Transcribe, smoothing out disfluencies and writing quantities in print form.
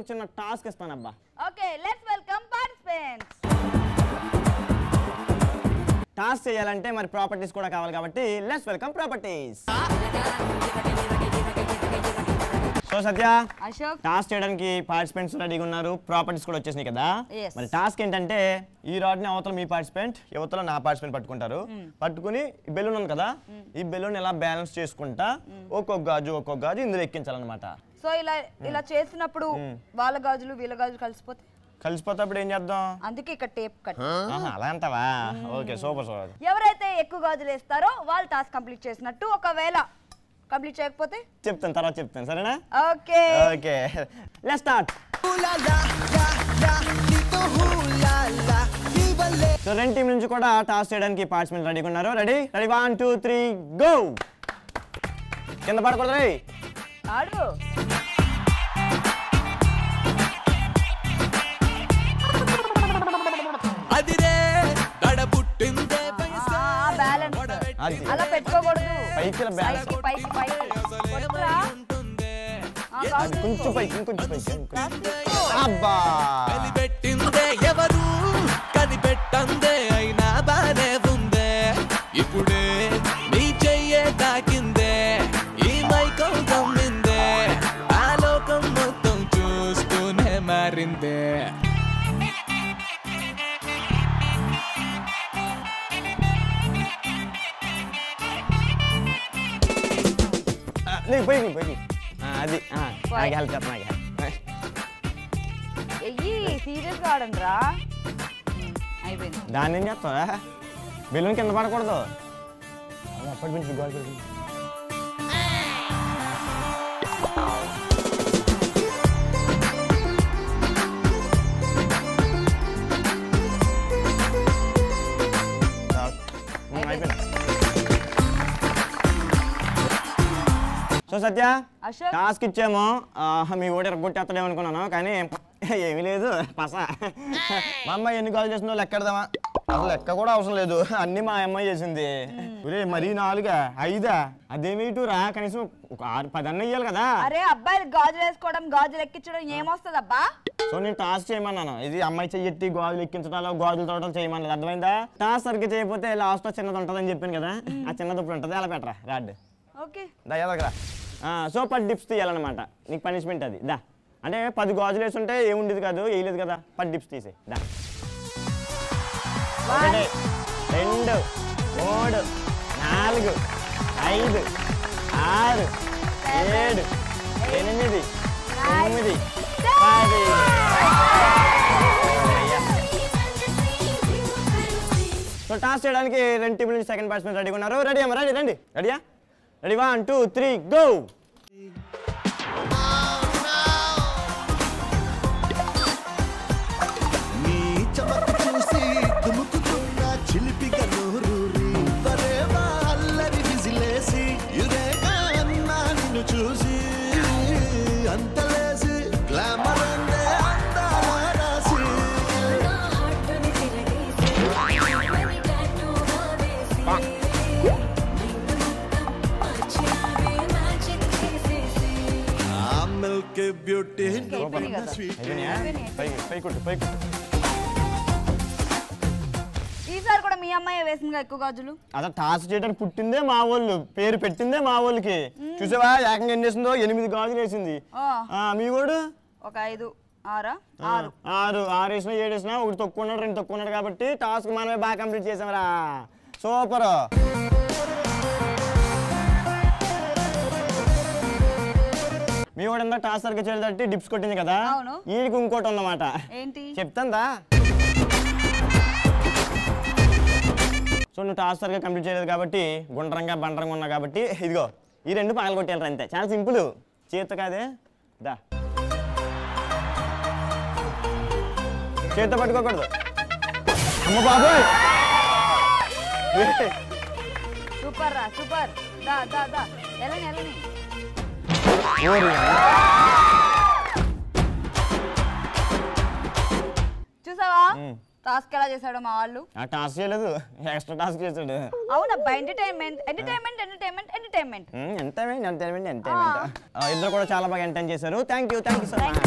చిన్న టాస్క్ ఇస్తానబ్బా. Okay let's welcome participants. Task చేయాలంటే మరి ప్రాపర్టీస్ కూడా కావాలి కాబట్టి let's welcome properties. So Satya, Ashok, task చేయడానికి పార్టిసిపెంట్స్ రెడీగా ఉన్నారు, ప్రాపర్టీస్ కూడా వచ్చేసినాయి కదా. మరి టాస్క్ ఏంటంటే ఈ రాడ్ని అవతల మీ పార్టిసిపెంట్, యువతలో నా పార్టిసిపెంట్ పట్టుకుంటారు. పట్టుకుని ఈ బెలూన్ ఉంది కదా, ఈ బెలూన్ ఎలా బ్యాలెన్స్ చేసుకుంటా ఒక్కొక్క గాజు ఇందులో ఎక్కించాలన్నమాట. సో ఇలా చేసినప్పుడు వాళ్ళ గాజులు వీళ్ళ గాజులు కలిసిపోతే ఏం చేద్దాం? అందుకే ఇక్కడ టేప్ కట్. అలా అంటావా? Okay, super super. ఎవరైతే ఎక్కువ గాజులు వేస్తారో వాళ్ళు టాస్క్ కంప్లీట్ చేసినట్టు. ఒకవేళ కంప్లీట్ చేయకపోతే తర్వాత చెప్తాను, సరేనా? Okay okay, let's start. So రెండు టీం నుంచి కూడా టాస్క్ చేయడానికి పార్టిసిపెంట్ రెడీగా ఉన్నారు. Ready 1 2 3 go. కింద పడకూడదు రే. ఆడు అలా పెట్టుకోకూడదు. కొంచెం పైకి అబ్బా. పెట్టిందే ఎవరు కనిపెట్టందే అయినా బానే ఉందే. ఇప్పుడే నీ చెయ్యే తాకిందే, ఈ మైకం కమ్మిందే, ఆ లోకం మొత్తం చూస్తూనే మారిందే. అది నాకు హెల్ప్ చేస్తా. సీరియస్ గా ఆడండిరా. అయిపోయింది. దాన్ని ఏం చేస్తావా? బెలూన్ కింద పడకూడదు. అప్పటి నుంచి గోల్. సో సత్య, టాస్క్ ఇచ్చాము, మీ ఓడి రగ్గొట్టేస్తాడేమో అనుకున్నాను, కానీ ఏమీ లేదు. పసా మా అమ్మాయి ఎన్ని కాల్ చేసిందో లెక్కడదామా? అసలు లెక్క కూడా అవసరం లేదు, అన్ని మా అమ్మాయి చేసింది. మరీ 4 5 అదేమి రా, కనీసం ఒక 6 10 అన్న ఇయ్యాలి కదా. అరే అబ్బాయిలు గాజులు వేసుకోవడం గాజులు ఎక్కించడం ఏమొస్తుంది అబ్బా? సో నేను టాస్క్ చేయమన్నాను, ఇది అమ్మాయి చెయ్యెట్టి గాజులు ఎక్కించడాలో గాజులు తోటం చేయమన్నది. అర్థమైందా? టాస్క్ సరిగ్గా చేయకపోతే లాస్ట్ చిన్నది ఉంటుందని చెప్పాను కదా, ఆ చిన్నది ఇప్పుడు ఉంటుంది. అలా పెట్టరా రాడ్. ఓకే దయ్యా దగ్గర. సో 10 డిప్స్ తీయాలన్నమాట, నీకు పనిష్మెంట్ అది. దా అంటే 10 గాజులు వేస్తుంటే ఏముండేది కాదు, వేయలేదు కదా. 10 డిప్స్ తీసే. దా 1 2 3 4 5 6 7 8 9 10. సో టాస్క్ చేయడానికి రెండు టీంల నుంచి సెకండ్ పార్టిసిపెంట్ రెడీగా ఉన్నారు. రెడీ అమ్మా, రండి. రెడీయా? Ready 1 2 3 go. ఈసారి కూడా మీ అమ్మాయి వేసిందిగా ఎక్కువ గాజులు. అసలు టాస్క్ చేయడానికి పుట్టిందే మా వాళ్ళు, పేరు పెట్టిందే మా వాళ్ళకి. చూసావా ఏకంగా ఎన్ని వేసిందో? 8 గాజులు వేసింది. మీ వాడు ఒక 5 6 వేసినా 7 వేసినా, 1 తక్కువ ఉన్నాడు 2 తక్కువ ఉన్నాడు కాబట్టి టాస్క్ మనమే బాగా కంప్లీట్ చేసామరా. సూపర్. మీ వాడు ఎంత టాస్క్ సరిగ్గా చేయడానికి డిప్స్ కొట్టింది కదా, వీడికి ఇంకోటి ఉందన్నమాట. చెప్తాందా? సో నువ్వు టాస్క్ సరిగ్గా కంప్లీట్ చేయలేదు కాబట్టి, గుండ్రంగా బండరంగా ఉన్నా కాబట్టి, ఇదిగో ఈ 2 పగలు కొట్టేయాలి అంతే. చాలా సింపుల్, చేత్తో కాదే. దా చేత్తో పట్టుకోకూడదు. అమ్మ బాబోయ్, సూపర్ రా సూపర్. దా దా దా ఎలని చూసావా టాస్క్ ఎలా చేశాడు మా వాళ్ళు? టాస్క్ చేయలేదు, ఎక్స్ట్రా టాస్క్ చేశాడు. అవునబ్బా, ఎంటర్టైన్మెంట్. ఇద్దరు కూడా చాలా బాగా ఎంటర్టైన్ చేశారు. Thank you so much.